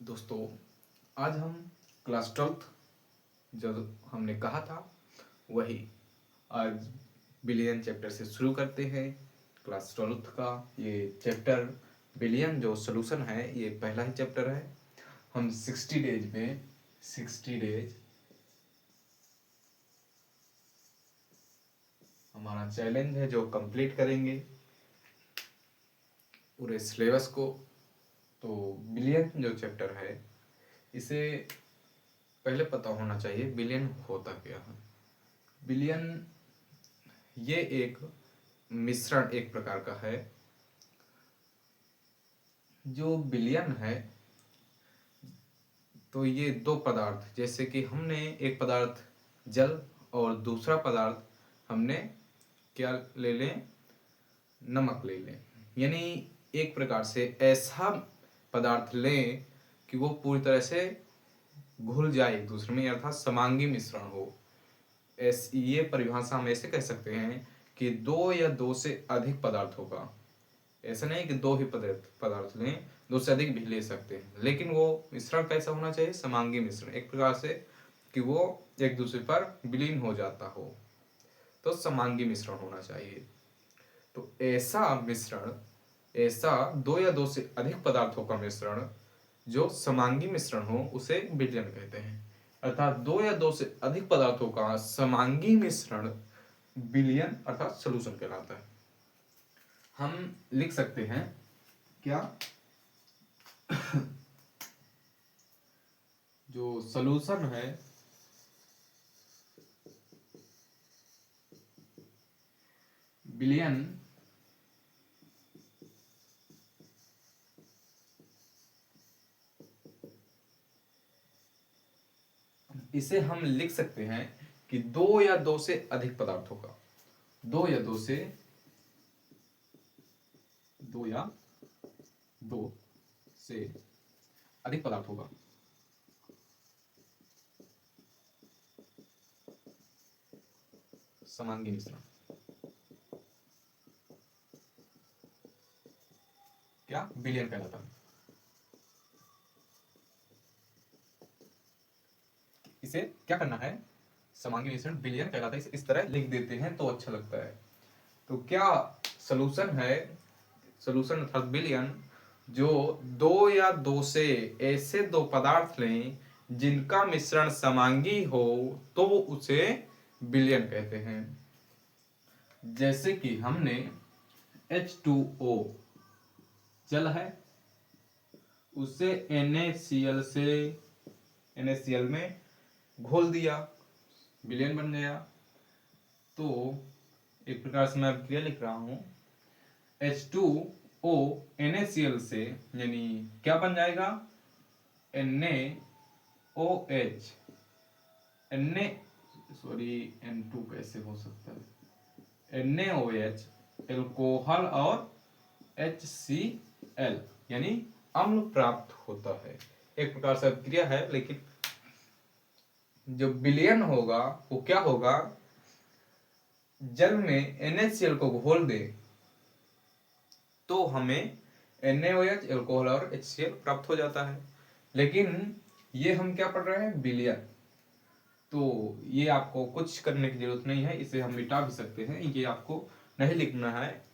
दोस्तों, आज हम क्लास 12th जो हमने कहा था वही आज बिलियन चैप्टर से शुरू करते हैं। क्लास 12th का ये चैप्टर बिलियन जो सोल्यूशन है ये पहला ही चैप्टर है। हम 60 डेज में 60 डेज हमारा चैलेंज है जो कंप्लीट करेंगे पूरे सिलेबस को। तो बिलियन जो चैप्टर है इसे पहले पता होना चाहिए बिलियन होता क्या है। बिलियन ये एक मिश्रण एक प्रकार का है। जो बिलियन है तो ये दो पदार्थ, जैसे कि हमने एक पदार्थ जल और दूसरा पदार्थ हमने क्या ले लें, नमक ले लें। यानी एक प्रकार से ऐसा पदार्थ लें कि वो पूरी तरह से घुल जाए एक दूसरे में, अर्थात समांगी मिश्रण हो। ये परिभाषा हम ऐसे कह सकते हैं कि दो या दो से अधिक पदार्थों का, ऐसा नहीं कि दो ही पदार्थ लें, दो से अधिक भी ले सकते हैं, लेकिन वो मिश्रण कैसा होना चाहिए, समांगी मिश्रण, एक प्रकार से कि वो एक दूसरे पर विलीन हो जाता हो, तो समांगी मिश्रण होना चाहिए। तो ऐसा मिश्रण, ऐसा दो या दो से अधिक पदार्थों का मिश्रण जो समांगी मिश्रण हो उसे विलयन कहते हैं। अर्थात दो या दो से अधिक पदार्थों का समांगी मिश्रण विलयन अर्थात सोल्यूशन कहलाता है। हम लिख सकते हैं क्या, जो सोल्यूशन है विलयन इसे हम लिख सकते हैं कि दो या दो से अधिक पदार्थों का, दो या दो से दो या दो से अधिक पदार्थों का समांगी मिश्रण क्या विलयन कहलाता है। इसे क्या करना है, समांगी मिश्रण विलयन कहलाता है, इसे इस तरह लिख देते हैं तो अच्छा लगता है। तो क्या सोल्यूशन है, सोल्यूशन अर्थात विलयन, जो दो या दो से ऐसे दो पदार्थ लें जिनका मिश्रण समांगी हो तो उसे विलयन कहते हैं। जैसे कि हमने H2O जल है, उसे NaCl से NaCl में घोल दिया, विलयन बन गया। तो एक प्रकार से मैं क्रिया लिख रहा हूं, H2O NaCl से, यानी क्या बन जाएगा, NaOH, Na सॉरी N2 कैसे हो सकता है, NaOH एल्कोहल और HCl यानी अम्ल प्राप्त होता है। एक प्रकार से क्रिया है, लेकिन जो विलयन होगा वो क्या होगा, जल में NaCl को घोल दे तो हमें NaOH एल्कोहल और HCl प्राप्त हो जाता है। लेकिन ये हम क्या पढ़ रहे हैं, विलयन, तो ये आपको कुछ करने की जरूरत नहीं है, इसे हम मिटा भी सकते हैं, ये आपको नहीं लिखना है,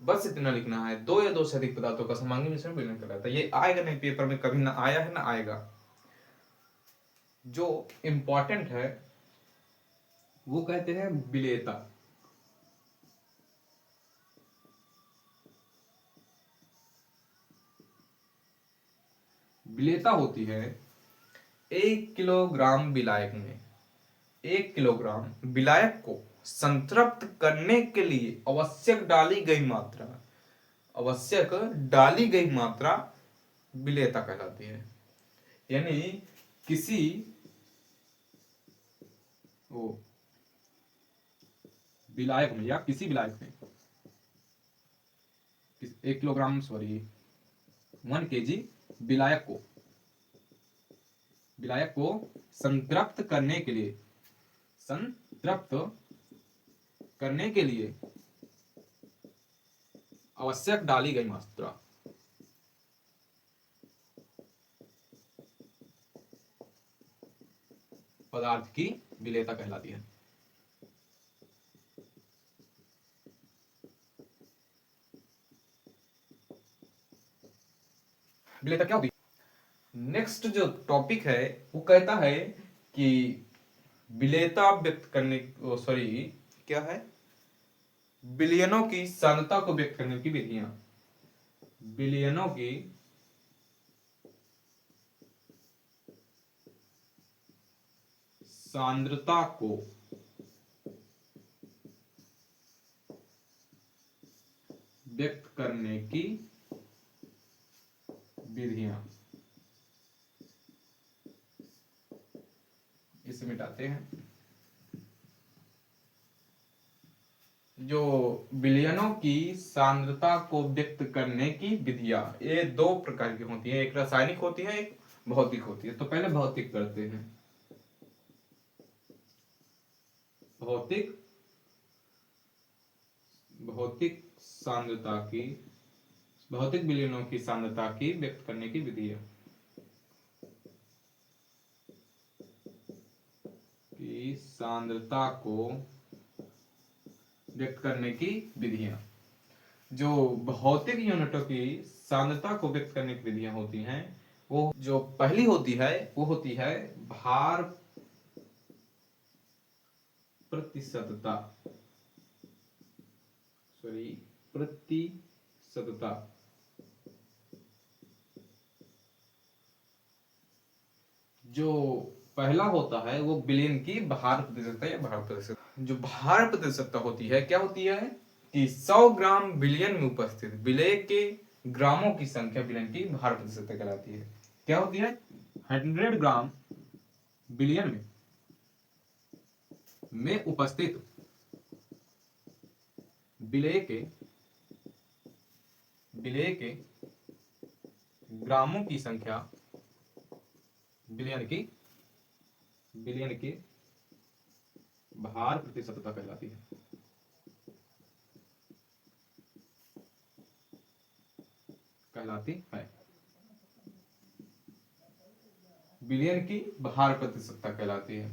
बस इतना लिखना है, दो या दो से अधिक पदार्थों का समांगी मिश्रण विलयन कहलाता है। ये आएगा नहीं पेपर में, कभी ना आया है ना आएगा। जो इंपॉर्टेंट है वो कहते हैं विलेयता। विलेयता होती है 1 किलोग्राम विलायक में 1 किलोग्राम विलायक को संतृप्त करने के लिए आवश्यक डाली गई मात्रा, आवश्यक डाली गई मात्रा विलेयता कहलाती है। यानी किसी वो विलायक में या किसी विलायक में 1 किलोग्राम सॉरी 1 kg विलायक को संतृप्त करने के लिए, संतृप्त करने के लिए आवश्यक डाली गई मात्रा, पदार्थ की विलेयता कहलाती है। विलेयता क्या होती है? नेक्स्ट जो टॉपिक है वो कहता है कि विलेयता व्यक्त करने, सॉरी क्या है, विलयनों की सांद्रता को व्यक्त करने की विधियां। विलयनों की सांद्रता को व्यक्त करने की विधियां। इसे मिटाते हैं। जो विलयनों की सांद्रता को व्यक्त करने की विधियां, ये दो प्रकार की होती है, एक रासायनिक होती है, एक भौतिक होती है। तो पहले भौतिक करते हैं। भौतिक भौतिक सांद्रता की, भौतिक विलयनों की सांद्रता की व्यक्त करने की विधि है कि सांद्रता को व्यक्त करने की विधियां। जो भौतिक यूनिटों की सांद्रता को व्यक्त करने की विधियां होती हैं, वो जो पहली होती है वो होती है भार प्रतिशतता, सॉरी प्रतिशतता। जो पहला होता है वो विलयन की भार प्रतिशतता या भार प्रतिशतता। जो भार प्रतिशतता होती है क्या होती है कि 100 ग्राम विलयन में उपस्थित विलेय के ग्रामों की संख्या विलयन की भार प्रतिशतता कहलाती है। क्या होती है? 100 ग्राम विलयन में उपस्थित विलेय के ग्रामों की संख्या विलयन की भार प्रतिशतता कहलाती है। विलयन की भार प्रतिशतता कहलाती है।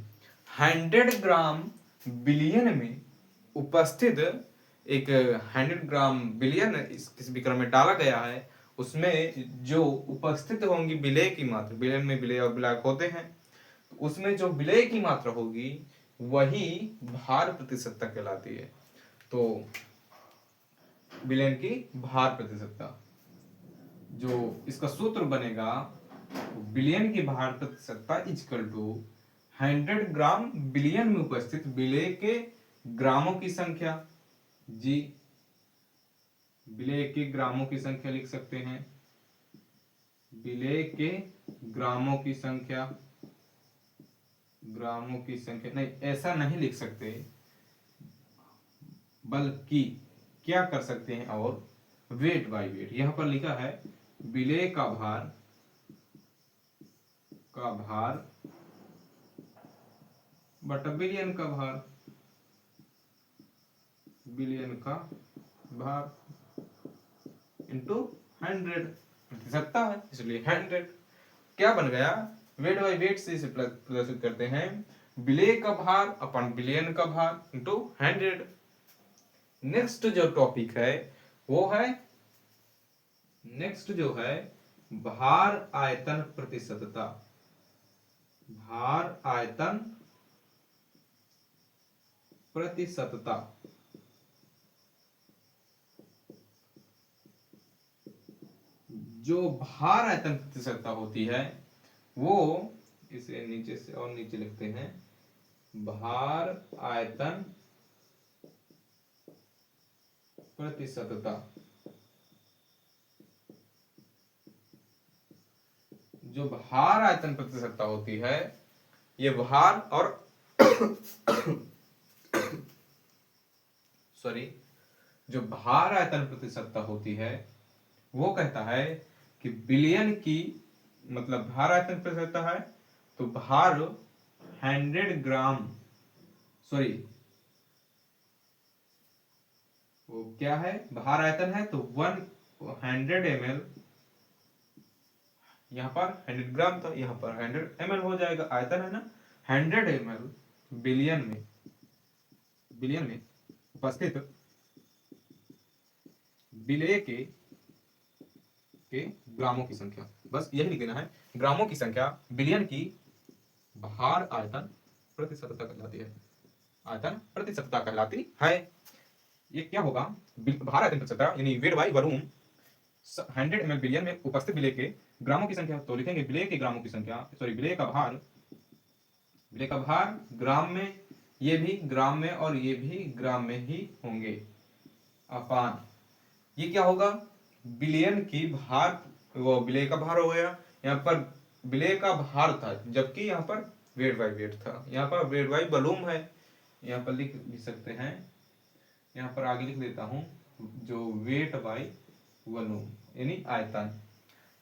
100 ग्राम विलयन में उपस्थित एक 100 ग्राम विलयन इस विक्रम में डाला गया है, उसमें जो उपस्थित होंगी विलेय की मात्रा, विलयन में विलेय और विलायक होते हैं, तो उसमें जो विलेय की मात्रा होगी वही भार प्रतिशतता कहलाती है। तो विलयन की भार प्रतिशतता, जो इसका सूत्र बनेगा विलयन की भार प्रतिशतता इक्वल टू 100 ग्राम विलयन में उपस्थित विलेय के ग्रामों की संख्या, जी विलेय के ग्रामों की संख्या लिख सकते हैं, विलेय के ग्रामों की संख्या, नहीं ऐसा नहीं लिख सकते, बल्कि क्या कर सकते हैं, और वेट बाय वेट। यहां पर लिखा है विलेय का भार बटा विलयन का भार, विलयन का भार इंटू 100 प्रतिशतता है, इसलिए 100 क्या बन गया, वेट बाय वेट से इसे प्रदर्शित करते हैं, विलेय का भार अपन विलयन का भार इंटू 100। नेक्स्ट जो टॉपिक है वो है, नेक्स्ट जो है भार आयतन प्रतिशतता। भार आयतन प्रतिशतता, जो भार आयतन प्रतिशतता होती है वो, इसे नीचे से और नीचे लिखते हैं, भार आयतन प्रतिशतता, जो भार आयतन प्रतिशतता होती है, ये भार और सॉरी, जो भार आयतन प्रतिशतता होती है वो कहता है कि विलयन की, मतलब भार आयतन प्रतिशतता है तो भार 100 ग्राम, सॉरी वो क्या है, भार आयतन है तो 100 ml, यहां पर 100 ग्राम था, यहां पर 100 ml हो जाएगा, आयतन है ना, 100 ml बिलियन में उपस्थित विलेय के ग्रामों की संख्या, बस यही लिख देना है, ग्रामों की संख्या बिलियन की भार आयतन प्रतिशतता कहलाती है, आयतन प्रतिशतता कहलाती है। ये क्या होगा, भार आयतन प्रतिशतता यानी weight by volume 100 ml billion में उपस्थित विलेय के ग्रामों की संख्या, तो लिखेंगे विलेय के ग्रामों की संख्या, सॉरी विलेय का भार ग्राम में, ये भी ग्राम में और ये भी ग्राम में ही होंगे, अपान ये क्या होगा, बिलियन की भार, वो विलेय का भार हो गया, यहाँ पर विलेय का भार था जबकि यहाँ पर वेट बाय वेट था, यहाँ पर वेट बाय वॉल्यूम है, यहाँ पर लिख भी सकते हैं, यहाँ पर आगे लिख देता हूं, जो वेट बाय वॉल्यूम यानी आयतन,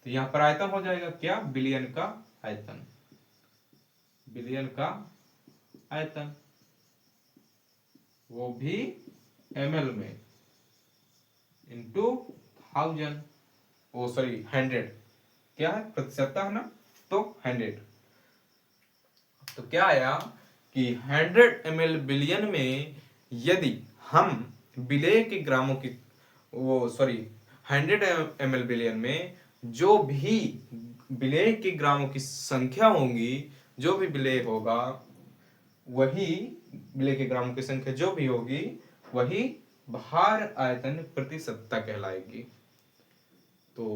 तो यहाँ पर आयतन हो जाएगा क्या, बिलियन का आयतन, बिलियन का आयतन, वो भी ml में इंटू 1000, ओ सॉरी 100, क्या है प्रतिशतता है ना, तो 100, तो क्या आया कि 100 ml बिलियन में यदि हम विलेय के ग्रामों की, वो सॉरी 100 ml बिलियन में जो भी विलेय के ग्रामों की संख्या होंगी, जो भी विलेय होगा वही, विलेय के ग्रामों की संख्या जो भी होगी वही भार आयतन प्रतिशतता कहलाएगी। तो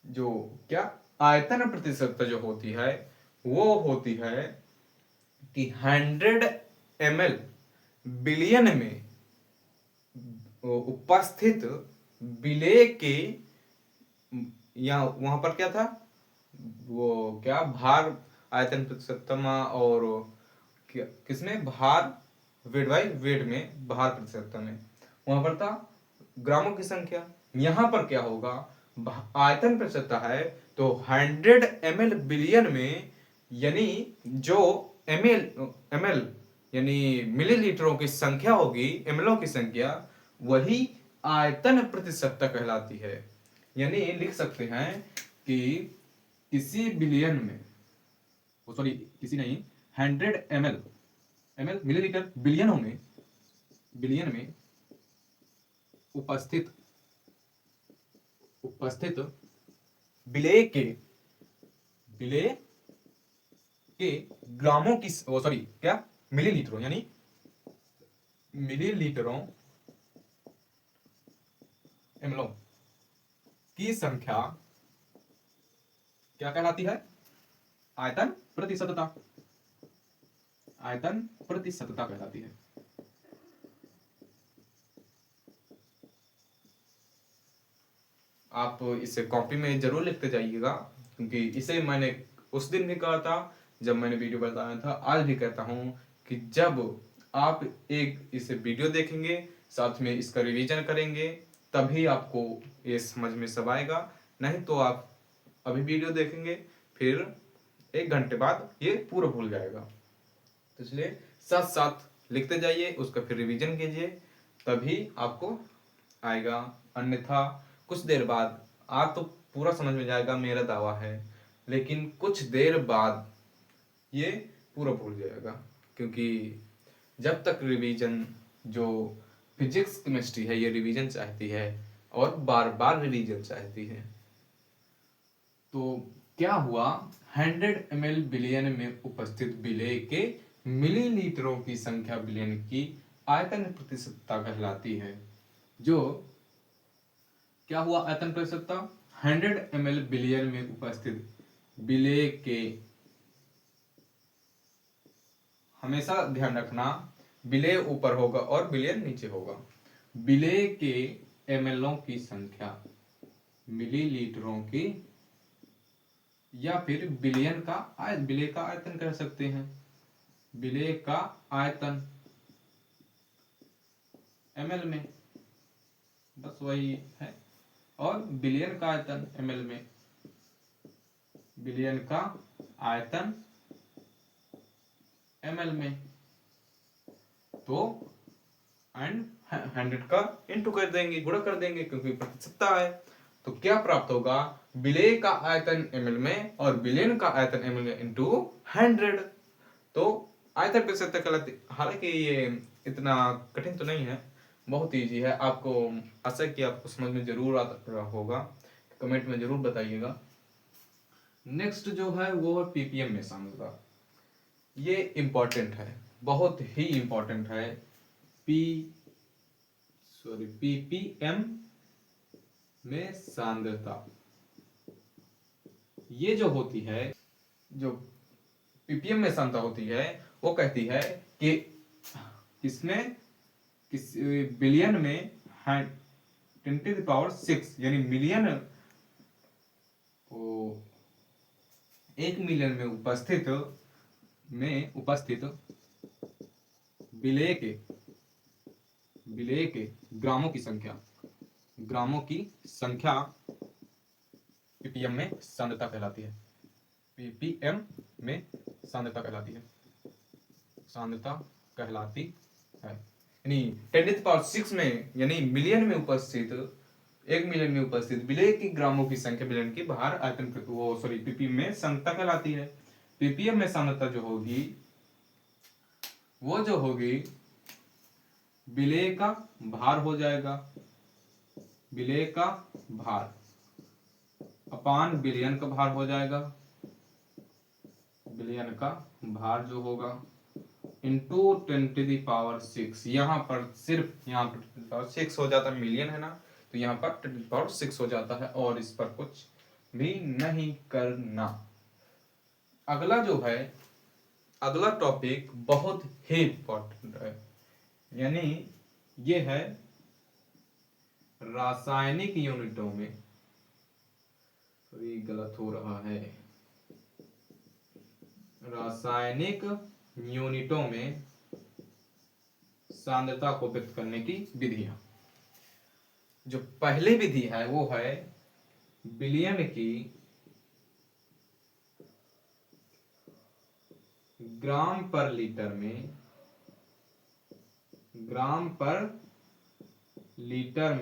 जो क्या आयतन प्रतिशतता जो होती है वो होती है कि 100 ml बिलियन में उपस्थित विलेय के, या वहां पर क्या था, वो क्या भार आयतन प्रतिशतता, और किसमें भार वेट बाय वेट में, भार प्रतिशतता में वहां पर था ग्रामों की संख्या, यहां पर क्या होगा, आयतन प्रतिशतता है तो 100 ml बिलियन में, यानी जो ml यानी मिलीलीटरों की संख्या होगी, एमएलओ की संख्या, वही आयतन प्रतिशतता कहलाती है। यानी लिख सकते हैं कि किसी बिलियन में, सॉरी किसी नहीं, 100 ml मिलीलीटर बिलियनों में, बिलियन में उपस्थित विलेय के ग्रामों की, सॉरी क्या, मिलीलीटरों यानी मिलीलीटरों एमएलओ की संख्या क्या कहलाती है, आयतन प्रतिशतता, आयतन प्रतिशतता कहलाती है। आप इसे कॉपी में जरूर लिखते जाइएगा, क्योंकि इसे मैंने उस दिन भी कहा था जब मैंने वीडियो बताया था, आज भी कहता हूं कि जब आप एक इसे वीडियो देखेंगे, साथ में इसका रिवीजन करेंगे, तभी आपको ये समझ में सब आएगा, नहीं तो आप अभी वीडियो देखेंगे फिर 1 घंटे बाद ये पूरा भूल जाएगा। तो इसलिए साथ साथ लिखते जाइए, उसका फिर रिवीजन कीजिए, तभी आपको आएगा, अन्यथा कुछ देर बाद आज तो पूरा समझ में जाएगा, मेरा दावा है, लेकिन कुछ देर बाद ये पूरा भूल जाएगा, क्योंकि जब तक रिवीजन, जो फिजिक्स केमिस्ट्री है ये रिवीजन चाहती है और बार बार रिवीजन चाहती है। तो क्या हुआ, 100 ml बिलियन में उपस्थित विलेय के मिलीलीटरों की संख्या बिलियन की आयतन प्रतिशतता कहलाती है। जो क्या हुआ, आयतन प्रतिशतता 100 ml बिलियन में उपस्थित विलेय के, हमेशा ध्यान रखना विलेय ऊपर होगा और बिलियन नीचे होगा, विलेय के एमएलओ की संख्या मिलीलीटरों की, या फिर बिलियन का विलेय का आयतन कह सकते हैं, विलेय का आयतन एमएल में, बस वही है, और बिलियन का आयतन एमएल में, बिलियन का आयतन एमएल में, तो एंड 100 का इंटू कर देंगे, गुणा कर देंगे, क्योंकि प्रतिशतता है, तो क्या प्राप्त होगा, विलेय का आयतन ml में और विलयन का आयतन ml में इंटू 100। तो आयतन प्रतिशतता कहलाती। हालांकि ये इतना कठिन तो नहीं है, बहुत इजी है। आपको आशा कि आपको समझ में जरूर आता होगा, कमेंट में जरूर बताइएगा। नेक्स्ट जो है वो पीपीएम में सांद्रता। ये इम्पोर्टेंट है, बहुत ही इम्पोर्टेंट है। पीपीएम में सांद्रता ये जो होती है, जो पीपीएम में सांद्रता होती है, वो कहती है कि किसमें, किस बिलियन में 10⁶ यानी मिलियन, एक मिलियन में उपस्थित विलेय के ग्रामों की संख्या पीपीएम में सांद्रता कहलाती है। पीपीएम में सांद्रता कहलाती है। यानी 10⁶ में, यानी मिलियन में उपस्थित, एक मिलियन में उपस्थित विलेय की ग्रामों की संख्या विलयन की भार आयतन पीपीएम में सांद्रता कहलाती है। पीपीएम में सांद्रता जो होगी वो जो होगी विलेय का भार हो जाएगा, विलेय का भार अपान विलयन का भार हो जाएगा, विलयन का भार जो होगा इंटू 10⁶। यहाँ पर सिर्फ यहाँ पर 6 हो जाता है, मिलियन है ना, तो यहाँ पर 10⁶ हो जाता है और इस पर कुछ भी नहीं करना। अगला जो है, अगला टॉपिक बहुत ही इंपॉर्टेंट है, यानी ये है रासायनिक यूनिटों में, ये गलत हो रहा है, रासायनिक यूनिटों में सांद्रता को व्यक्त करने की विधियां। जो पहली विधि है वो है विलयन की ग्राम पर लीटर में, ग्राम पर लीटर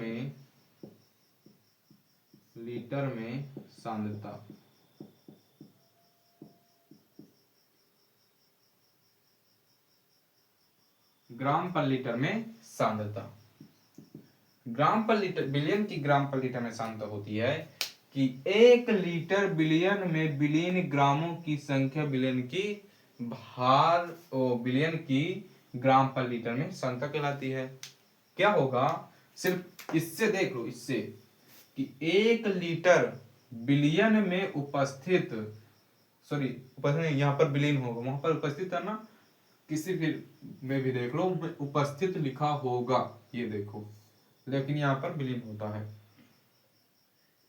में सांद्रता, ग्राम पर लीटर में सांद्रता। ग्राम पर लीटर, विलयन की ग्राम पर लीटर में सांद्रता होती है कि 1 लीटर विलयन में विलीन ग्रामों की संख्या विलयन की भार विलयन की ग्राम पर लीटर में सांद्रता कहलाती है। क्या होगा, सिर्फ इससे देख लो, इससे कि 1 लीटर विलयन में उपस्थित, यहाँ पर विलीन होगा, वहां पर उपस्थित है ना, किसी भी में भी देख लो उपस्थित लिखा होगा, ये देखो, लेकिन यहाँ पर विलीन होता है।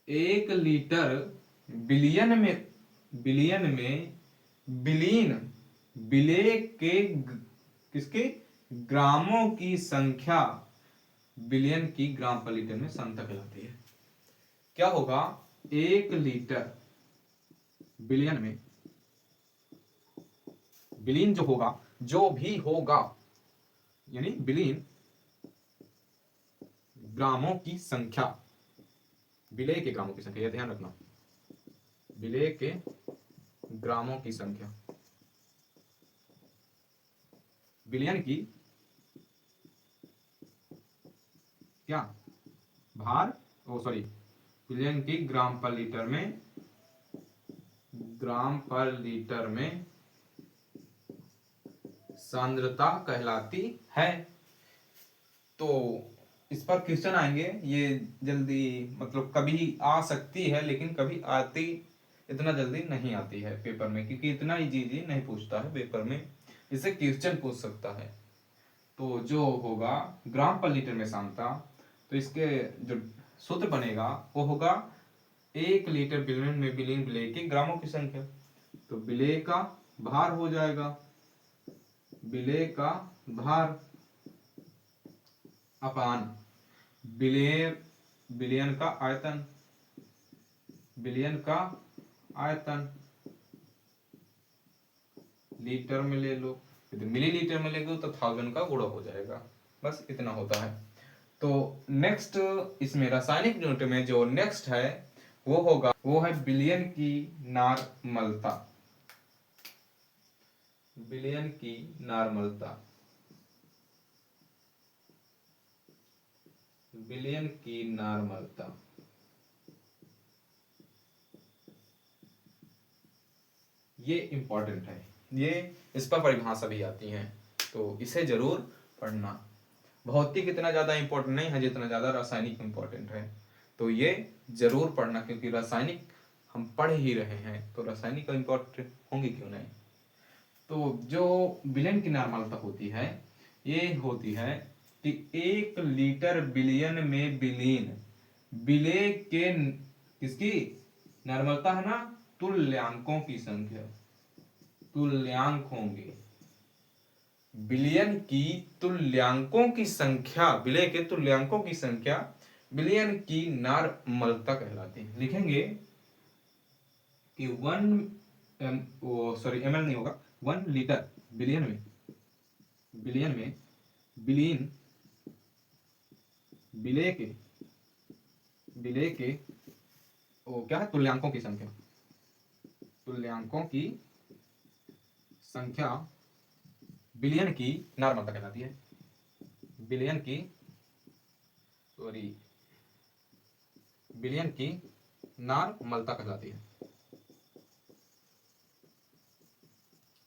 1 लीटर विलयन में विलीन विलेय के किसके ग्रामों की संख्या विलयन की ग्राम पर लीटर में सांद्रता कहलाती है। क्या होगा, 1 लीटर विलयन में, विलीन जो होगा, जो भी होगा, यानी विलीन ग्रामों की संख्या, विलेय के ग्रामों की संख्या, यह ध्यान रखना, विलेय के ग्रामों की संख्या विलयन की क्या भार, विलयन की ग्राम पर लीटर में सांद्रता कहलाती है। तो इस पर क्वेश्चन आएंगे, ये जल्दी मतलब कभी आ सकती है, लेकिन कभी आती, इतना जल्दी नहीं आती है पेपर में, क्योंकि इतना इजी नहीं पूछता है पेपर में, इससे क्वेश्चन पूछ सकता है। तो जो होगा ग्राम पर लीटर में सांद्रता, तो इसके जो सूत्र बनेगा वो होगा 1 लीटर विलयन में विलीन विलेय के ग्रामों की संख्या, तो विलेय का भार हो जाएगा, विलेय का भार अपान विलयन का आयतन, विलयन का आयतन लीटर में ले लो, यदि मिलीलीटर में लेंगे तो 1000 का गुणा हो जाएगा, बस इतना होता है। तो नेक्स्ट इसमें रासायनिक यूनिट में जो नेक्स्ट है वो है बिलियन की नॉर्मलता। बिलियन की नॉर्मलता, बिलियन की नॉर्मलता। ये इंपॉर्टेंट है, ये इस पर परिभाषा भी आती है, तो इसे जरूर पढ़ना। भौतिक इतना ज्यादा इंपॉर्टेंट नहीं है जितना ज्यादा रासायनिक इंपॉर्टेंट है, तो ये जरूर पढ़ना, क्योंकि रासायनिक हम पढ़ ही रहे हैं, तो रासायनिक का इंपॉर्टेंट होंगे क्यों नहीं। तो जो बिलियन की नॉर्मलता होती है, ये होती है कि 1 लीटर बिलियन में बिलीन विलेय के किसकी नॉर्मलता है ना, तुल्यांकों की संख्या, तुल्यांक होंगे। बिलियन की तुल्यांकों की संख्या, विलेय के तुल्यांकों की संख्या बिलियन की नॉर्मलता कहलाती है। लिखेंगे कि 1 ml नहीं होगा, 1 लीटर बिलियन में, बिलियन विलेय के वो क्या है, तुल्यांकों की संख्या, तुल्यांकों की संख्या बिलियन की नॉर्मलता कहलाती है। बिलियन की नॉर्मलता कहलाती है।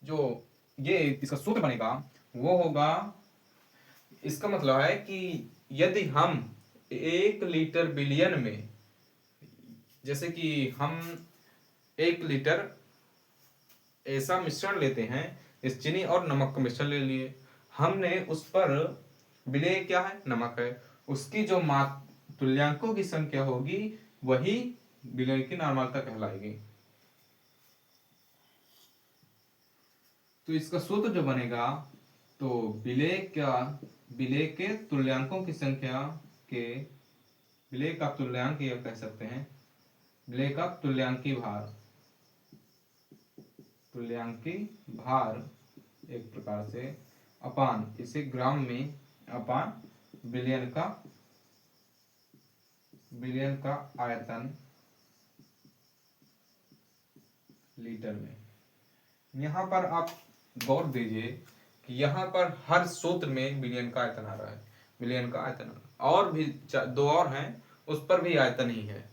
जो ये इसका सूत्र बनेगा वो होगा, इसका मतलब है कि यदि हम 1 लीटर बिलियन में, जैसे कि हम 1 लीटर ऐसा मिश्रण लेते हैं, इस चीनी और नमक का मिश्रण ले लिए, हमने उस पर, विलेय क्या है, नमक है, उसकी जो तुल्यांकों की संख्या होगी वही विलेय की नॉर्मलता कहलाएगी। तो इसका सूत्र जो बनेगा, तो विलेय के तुल्यांकों की संख्या के, विलेय का तुल्यांक या कह सकते हैं विलेय का तुल्यांकी भार एक प्रकार से, अपान, इसे ग्राम में, अपान बिलियन का आयतन लीटर में। यहां पर आप गौर दीजिए कि यहां पर हर सूत्र में बिलियन का आयतन आ रहा है, बिलियन का आयतन, और भी 2 और हैं, उस पर भी आयतन ही है,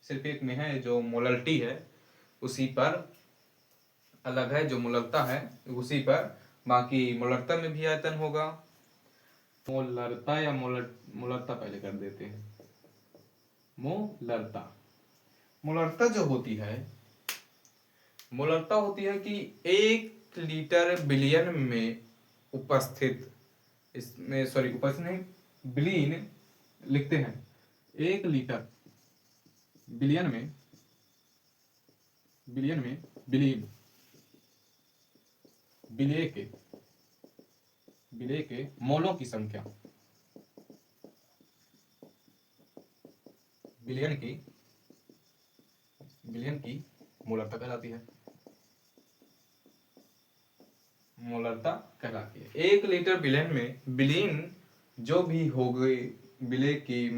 सिर्फ एक में है जो मोलल्टी है उसी पर अलग है, जो मोलरता है उसी पर, बाकी मोलरता में भी आयतन होगा। मोलरता या मोलरता पहले कर देते हैं। मोलरता जो होती है, मोलरता होती है कि 1 लीटर बिलियन में उपस्थित, इसमें उपस्थित नहीं, बिलीन लिखते हैं, 1 लीटर बिलियन में बिलीन विलेय के मोलों की संख्या, बिलियन की मोलरता कहलाती है, मोलरता कहलाती है। 1 लीटर बिलियन में बिलीन जो भी हो गए, विलेय की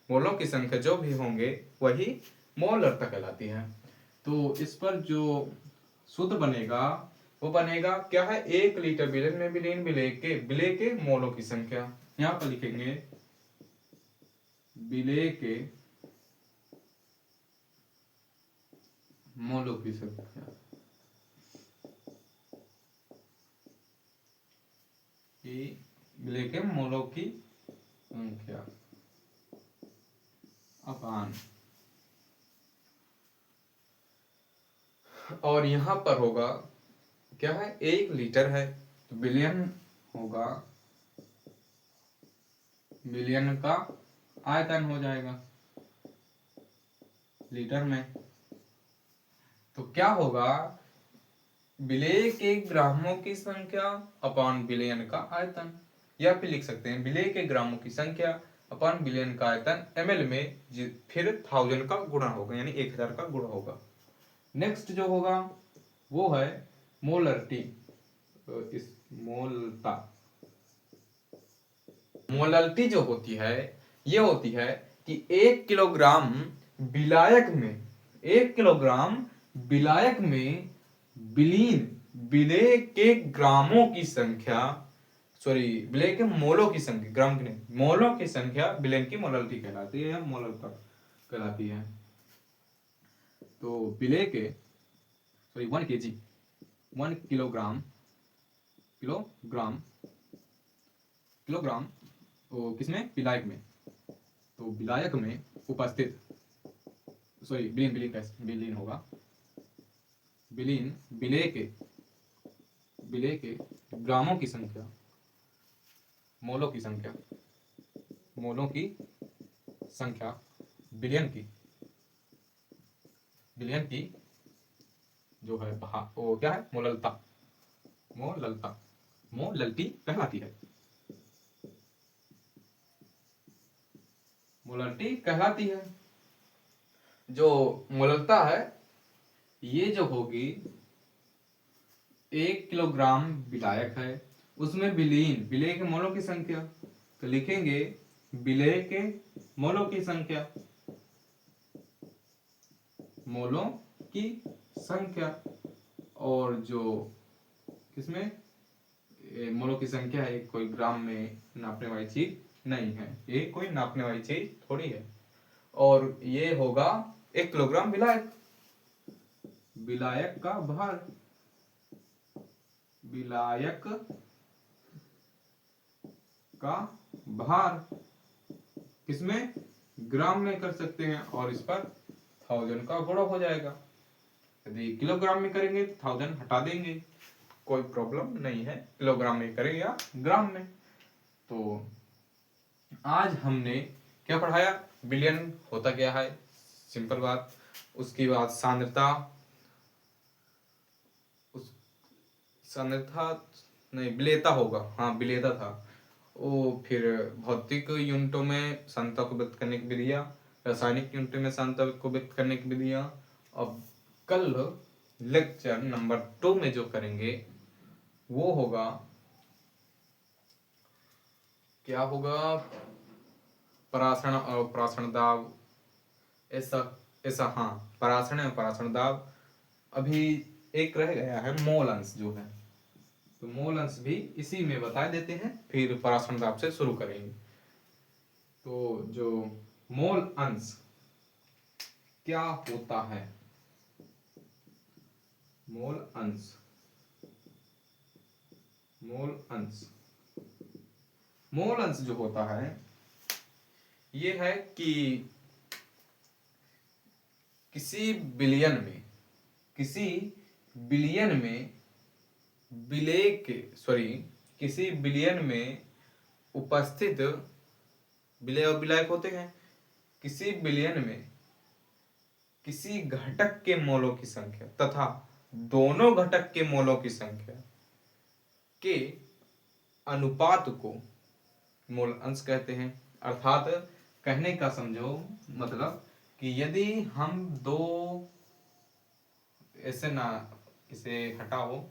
मोलों की संख्या जो भी होंगे वही मोलरता कहलाती है। तो इस पर जो सूत्र बनेगा वो बनेगा क्या है, 1 लीटर बिलियन में बिलीन विलेय के मोलों की संख्या, यहां पर लिखेंगे विलेय के मोलों की संख्या, विलेय के मोलों की संख्या अपान, और यहां पर होगा क्या है, 1 लीटर है तो बिलियन होगा, बिलियन का आयतन हो जाएगा लीटर में, तो क्या होगा, विलेय के ग्रामों की संख्या अपान बिलियन का आयतन, या फिर लिख सकते हैं विलेय के ग्रामों की संख्या अपान बिलियन का आयतन ml में, फिर 1000 का गुणा होगा, यानी 1000 का गुणा होगा। नेक्स्ट जो होगा वो है मोलरिटी, इस मोलरिटी जो होती है, ये होती है कि 1 किलोग्राम विलायक में 1 किलोग्राम विलायक में विलीन विलेय के ग्रामों की संख्या, सॉरी विलेय के मोलों की संख्या, ग्राम की नहीं, मोलों की संख्या विलेन की मोलरिटी कहलाती है या मोलरता कहलाती है। तो विलेय के sorry 1 kg 1 kilogram kilogram kilogram तो किसमें, विलायक में, तो विलायक में उपस्थित, सॉरी विलीन विलीन कैसे विलीन होगा, विलीन विलेय के ग्रामों की संख्या, मोलों की संख्या, मोलों की संख्या बिलियन की जो है वो क्या है, मोलल्टी कहलाती है, मोलल्टी कहलाती है। जो मोललता है ये जो होगी 1 किलोग्राम विलायक है, उसमें विलेय के मोलों की संख्या, तो लिखेंगे विलेय के मोलों की संख्या, मोलों की संख्या, और जो किसमें मोलों की संख्या है, कोई ग्राम में नापने वाली चीज नहीं है, ये कोई नापने वाली चीज थोड़ी है। और ये होगा 1 किलोग्राम विलायक का भार, विलायक का भार किसमें, ग्राम में कर सकते हैं, और इस पर 1000 का गुणा हो जाएगा। यदि किलोग्राम में करेंगे तो 1000 हटा देंगे, कोई प्रॉब्लम नहीं है, किलोग्राम में करें या ग्राम में। तो आज हमने क्या पढ़ाया, बिलियन होता क्या है, सिंपल बात, उसकी बाद सांद्रता, सांद्रता नहीं विलेयता होगा, हाँ विलेयता था वो, फिर भौतिक यूनिटों में सांद्रता को व्यक्त करने की विधियां, रासायनिक यूनिटों में सांद्रता को व्यक्त करने की विधियां। अब कल लेक्चर नंबर 2 में जो करेंगे वो होगा, क्या होगा, परासरण और परासरण दाब, ऐसा ऐसा, हाँ परासरण और परासरण दाब। अभी एक रह गया है मोल अंश जो है, तो मोल अंश भी इसी में बता देते हैं, फिर परासरण दाब से शुरू करेंगे। तो जो मोल अंश क्या होता है, मोल अंश, मोल अंश जो होता है ये है कि किसी बिलियन में विलेय के, सॉरी किसी बिलियन में उपस्थित, विलेय और विलायक होते हैं, किसी बिलियन में किसी घटक के मोलों की संख्या तथा दोनों घटक के मोलों की संख्या के अनुपात को मोल अंश कहते हैं। अर्थात कहने का समझो मतलब कि यदि हम दो, ऐसे ना इसे हटाओ,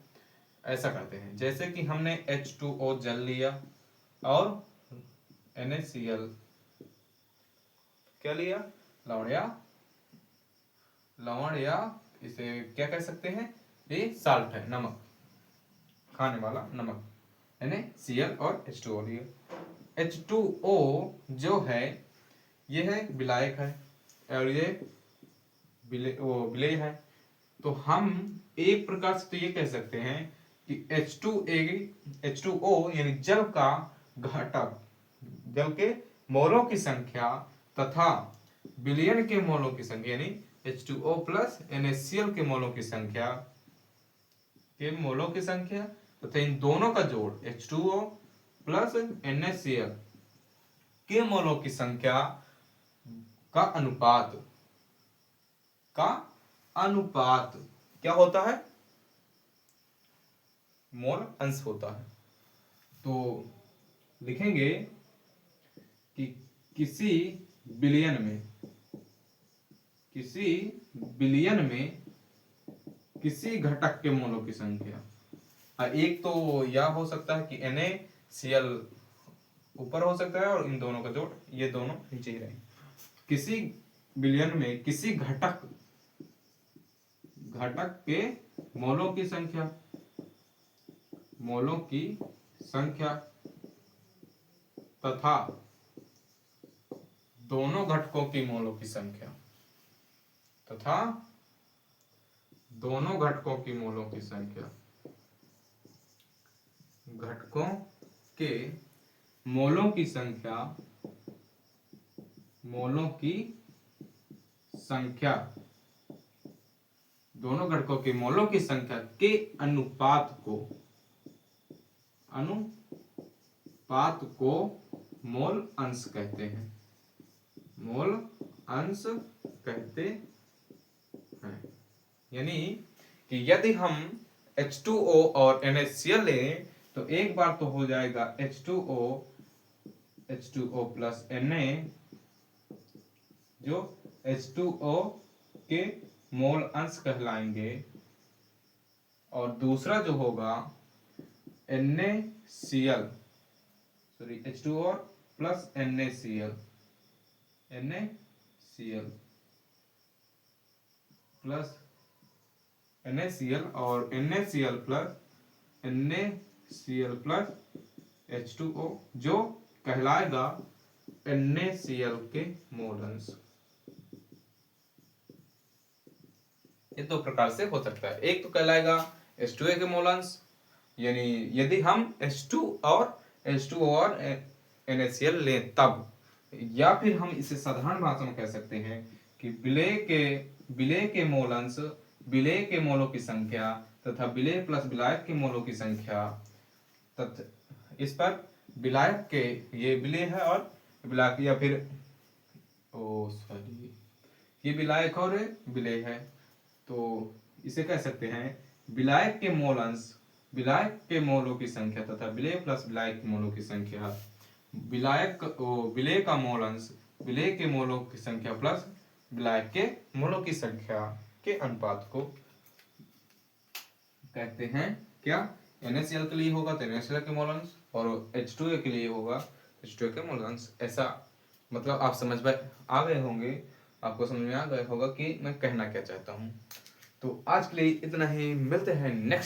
ऐसा करते हैं जैसे कि हमने H2O जल लिया और NaCl क्या लिया, लवण या इसे क्या कह सकते हैं, ये साल्ट है, नमक, खाने वाला नमक, NaCl और H2O लिया। H2O जो है ये है विलायक है और ये विलेय है, तो हम एक प्रकार से तो ये कह सकते हैं कि H2O यानी जल का घटक, जल के मोलों की संख्या तथा विलयन के मोलों की संख्या यानी H2O प्लस NaCl के मोलों की संख्या तथा इन दोनों का जोड़ H2O प्लस NaCl के मोलों की संख्या का अनुपात क्या होता है, मोल अंश होता है। तो लिखेंगे कि किसी बिलियन में किसी घटक के मोलों की संख्या, एक तो यह हो सकता है कि NaCl ऊपर हो सकता है और इन दोनों का जोड़ ये दोनों नीचे ही रहेंगे। किसी बिलियन में किसी घटक के मोलों की संख्या तथा दोनों घटकों की मोलों की संख्या घटकों के मोलों की संख्या दोनों घटकों के मोलों की संख्या के अनुपात को मोल अंश कहते हैं। यानी कि यदि हम H2O और NaCl लें तो एक बार तो हो जाएगा H2O प्लस Na, जो H2O के मोल अंश कहलाएंगे, और दूसरा जो होगा H2O plus NaCl plus NaCl और NaCl प्लस H2O, जो कहलाएगा NaCl के मोल अंश। ये दो प्रकार से हो सकता है। एक तो कहलाएगा H2A के मोल अंश, यानी यदि हम H2 और NaCl लें तब, या फिर हम इसे साधारण भाषा में कह सकते हैं कि विलेय के मोल अंश विलेय के मोलों की संख्या तथा विलेय प्लस विलायक के मोलों की संख्या तथा इस पर विलायक के, ये विलेय है और विलायक, या फिर ये विलायक और विलेय है, तो इसे कह सकते हैं विलायक के मोल अंश विलायक के मोलों की संख्या तथा विलेय प्लस विलायक के मोलों की संख्या, विलेय का मोल अंश विलेय के मोलों की संख्या प्लस विलायक के मोलों की संख्या के अनुपात को कहते हैं क्या। NaCl के लिए होगा तो NaCl के मोल अंश, और H2A के लिए होगा H2A के मोल अंश। ऐसा मतलब आप समझ में आ गए होंगे, आपको समझ में आ गया होगा कि मैं कहना क्या चाहता हूँ। तो आज के लिए इतना ही, मिलते हैं नेक्स्ट